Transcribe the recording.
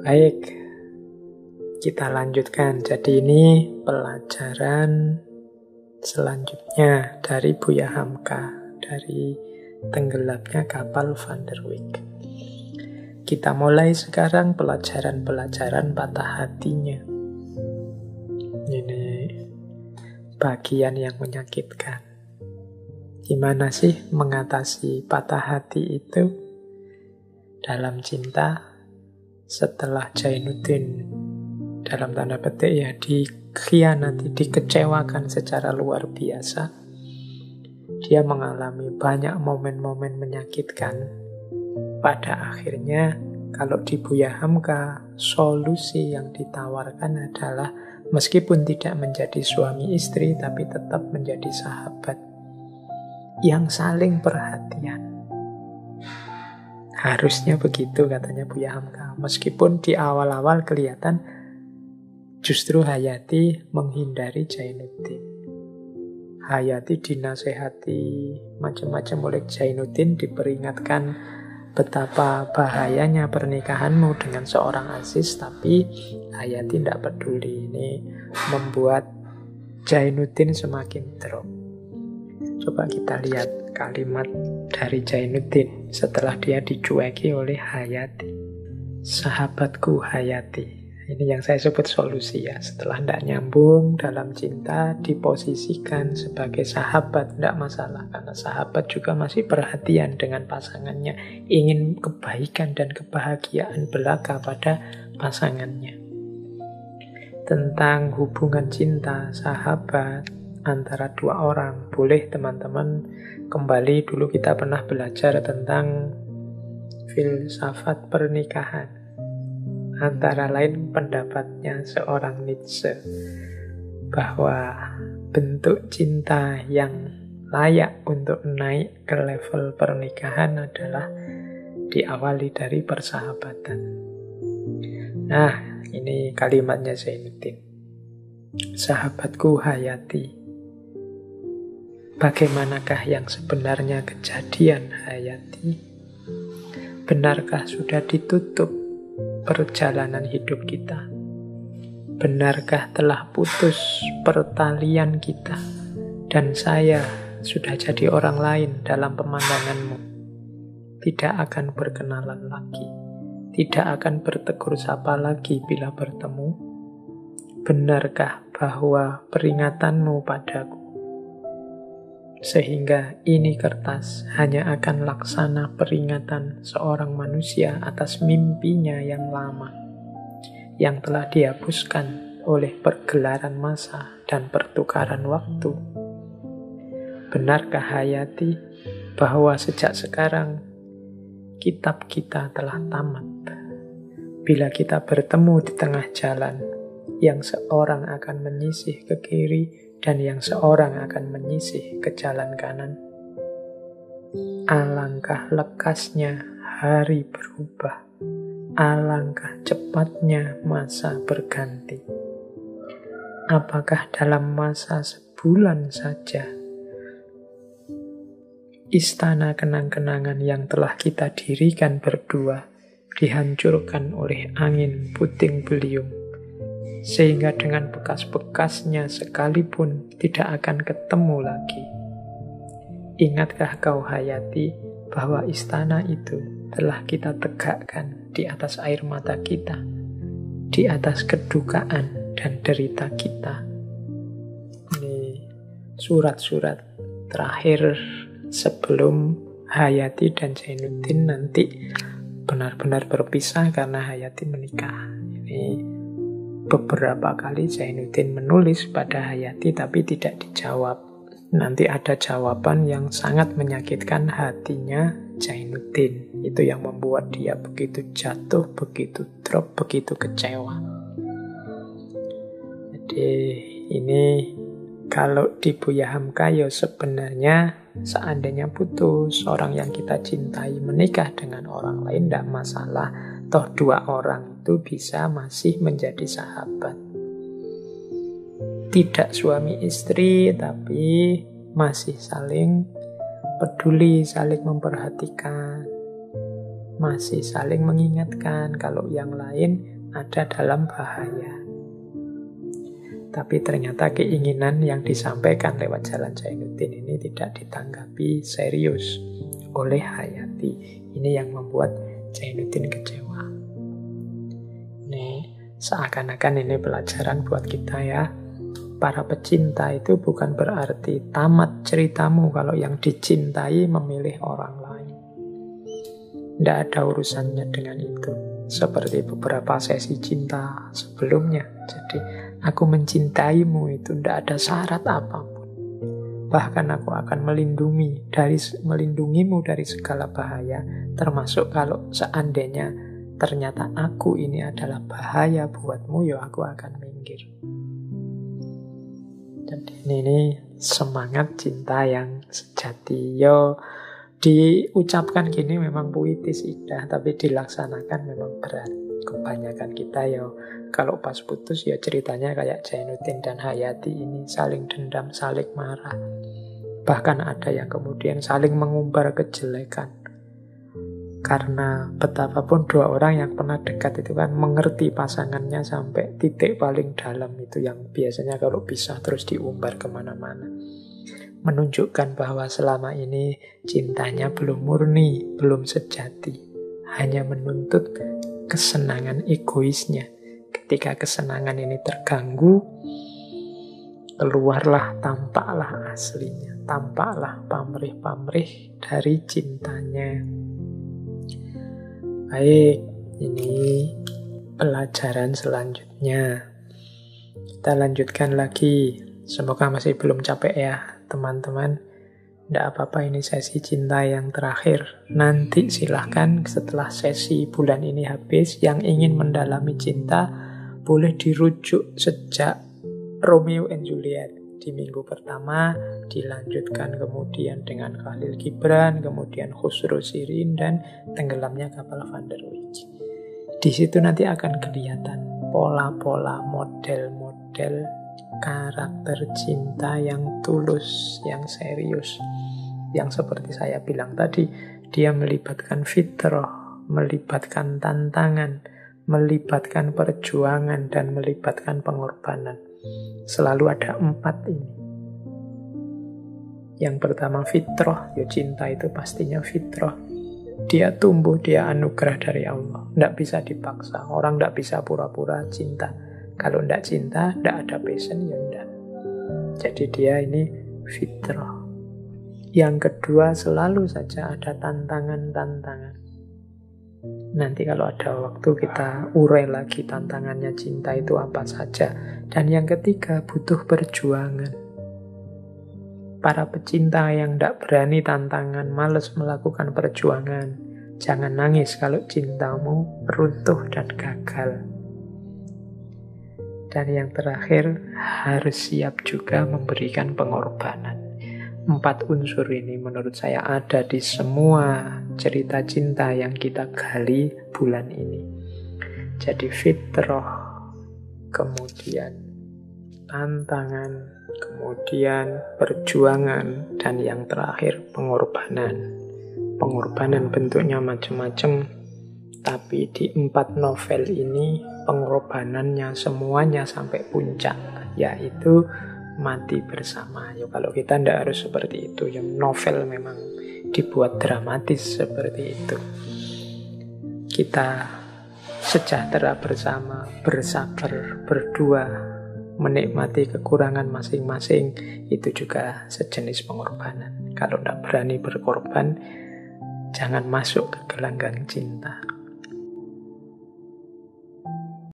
Baik, kita lanjutkan. Jadi ini pelajaran selanjutnya dari Buya Hamka, dari Tenggelamnya Kapal Van der Wijk. Kita mulai sekarang pelajaran-pelajaran patah hatinya. Ini bagian yang menyakitkan. Gimana sih mengatasi patah hati itu dalam cinta? Setelah Jainuddin dalam tanda petik ya dikhianati, dikecewakan secara luar biasa, dia mengalami banyak momen-momen menyakitkan. Pada akhirnya kalau di Buya Hamka, solusi yang ditawarkan adalah meskipun tidak menjadi suami istri tapi tetap menjadi sahabat yang saling perhatian. Harusnya begitu katanya Buya Hamka. Meskipun di awal-awal kelihatan justru Hayati menghindari Jainuddin. Hayati dinasehati macam-macam oleh Jainuddin, diperingatkan betapa bahayanya pernikahanmu dengan seorang Aziz, tapi Hayati tidak peduli. Ini membuat Jainuddin semakin drop. Coba kita lihat kalimat dari Jainuddin setelah dia dicueki oleh Hayati. Sahabatku Hayati. Ini yang saya sebut solusi ya. Setelah tidak nyambung dalam cinta, diposisikan sebagai sahabat, tidak masalah. Karena sahabat juga masih perhatian dengan pasangannya, ingin kebaikan dan kebahagiaan belaka pada pasangannya. Tentang hubungan cinta sahabat antara dua orang, boleh teman-teman kembali, dulu kita pernah belajar tentang filsafat pernikahan. Antara lain pendapatnya seorang Nietzsche, bahwa bentuk cinta yang layak untuk naik ke level pernikahan adalah diawali dari persahabatan. Nah, ini kalimatnya Zainuddin. Sahabatku Hayati, bagaimanakah yang sebenarnya kejadian Hayati? Benarkah sudah ditutup perjalanan hidup kita? Benarkah telah putus pertalian kita? Dan saya sudah jadi orang lain dalam pemandanganmu. Tidak akan berkenalan lagi. Tidak akan bertegur sapa lagi bila bertemu. Benarkah bahwa peringatanmu padaku sehingga ini kertas hanya akan laksana peringatan seorang manusia atas mimpinya yang lama, yang telah dihapuskan oleh pergelaran masa dan pertukaran waktu? Benarkah Hayati bahwa sejak sekarang kitab kita telah tamat? Bila kita bertemu di tengah jalan, yang seorang akan menyisih ke kiri dan yang seorang akan menyisih ke jalan kanan. Alangkah lekasnya hari berubah, alangkah cepatnya masa berganti. Apakah dalam masa sebulan saja istana kenang-kenangan yang telah kita dirikan berdua dihancurkan oleh angin puting beliung, sehingga dengan bekas-bekasnya sekalipun tidak akan ketemu lagi? Ingatkah kau Hayati bahwa istana itu telah kita tegakkan di atas air mata kita, di atas kedukaan dan derita kita? Ini surat-surat terakhir sebelum Hayati dan Jainuddin nanti benar-benar berpisah karena Hayati menikah. Ini beberapa kali Jainuddin menulis pada Hayati tapi tidak dijawab. Nanti ada jawaban yang sangat menyakitkan hatinya Jainuddin. Itu yang membuat dia begitu jatuh, begitu drop, begitu kecewa. Jadi ini kalau di Buya Hamka ya sebenarnya seandainya putus, orang yang kita cintai menikah dengan orang lain tidak masalah. Toh dua orang itu bisa masih menjadi sahabat. Tidak suami istri, tapi masih saling peduli, saling memperhatikan, masih saling mengingatkan kalau yang lain ada dalam bahaya. Tapi ternyata keinginan yang disampaikan lewat Jalan Zainuddin ini tidak ditanggapi serius oleh Hayati. Ini yang membuat Zainuddin kecewa. Ini seakan-akan ini pelajaran buat kita ya. Para pecinta itu bukan berarti tamat ceritamu kalau yang dicintai memilih orang lain. Tidak ada urusannya dengan itu. Seperti beberapa sesi cinta sebelumnya. Jadi, aku mencintaimu itu tidak ada syarat apapun. Bahkan aku akan melindungimu dari segala bahaya. Termasuk kalau seandainya ternyata aku ini adalah bahaya buatmu, ya aku akan minggir. Jadi ini semangat cinta yang sejati. Yo, diucapkan gini memang puitis indah, tapi dilaksanakan memang berat. Kebanyakan kita ya kalau pas putus ya ceritanya kayak Zainuddin dan Hayati ini, saling dendam, saling marah. Bahkan ada yang kemudian saling mengumbar kejelekan. Karena betapapun dua orang yang pernah dekat itu kan mengerti pasangannya sampai titik paling dalam, itu yang biasanya kalau bisa terus diumbar kemana-mana. Menunjukkan bahwa selama ini cintanya belum murni, belum sejati. Hanya menuntut kesenangan egoisnya. Ketika kesenangan ini terganggu, keluarlah, tampaklah aslinya. Tampaklah pamrih-pamrih dari cintanya. Baik, ini pelajaran selanjutnya. Kita lanjutkan lagi. Semoga masih belum capek ya, teman-teman. Tidak apa-apa, ini sesi cinta yang terakhir. Nanti silahkan setelah sesi bulan ini habis, yang ingin mendalami cinta boleh dirujuk sejak Romeo and Juliet. Di minggu pertama dilanjutkan kemudian dengan Khalil Gibran, kemudian Khusro Shirin, dan tenggelamnya kapal Van der Wijk. Di situ nanti akan kelihatan pola-pola, model-model karakter cinta yang tulus, yang serius. Yang seperti saya bilang tadi, dia melibatkan fitrah, melibatkan tantangan, melibatkan perjuangan, dan melibatkan pengorbanan. Selalu ada 4 ini. Yang pertama fitrah, ya cinta itu pastinya fitrah. Dia tumbuh, dia anugerah dari Allah. Tidak bisa dipaksa, orang tidak bisa pura-pura cinta. Kalau tidak cinta, tidak ada passion, ya tidak. Jadi dia ini fitrah. Yang kedua, selalu saja ada tantangan-tantangan. Nanti kalau ada waktu kita urai lagi tantangannya cinta itu apa saja. Dan yang ketiga, butuh perjuangan. Para pecinta yang tidak berani tantangan, malas melakukan perjuangan, jangan nangis kalau cintamu runtuh dan gagal. Dan yang terakhir, harus siap juga memberikan pengorbanan. 4 unsur ini menurut saya ada di semua cerita cinta yang kita gali bulan ini. Jadi fitrah, kemudian tantangan, kemudian perjuangan, dan yang terakhir pengorbanan. Pengorbanan bentuknya macam-macam, tapi di 4 novel ini pengorbanannya semuanya sampai puncak, yaitu mati bersama. Ya, kalau kita tidak harus seperti itu. Yang novel memang dibuat dramatis seperti itu. Kita sejahtera bersama, bersabar, berdua, menikmati kekurangan masing-masing. Itu juga sejenis pengorbanan. Kalau tidak berani berkorban, jangan masuk ke gelanggang cinta.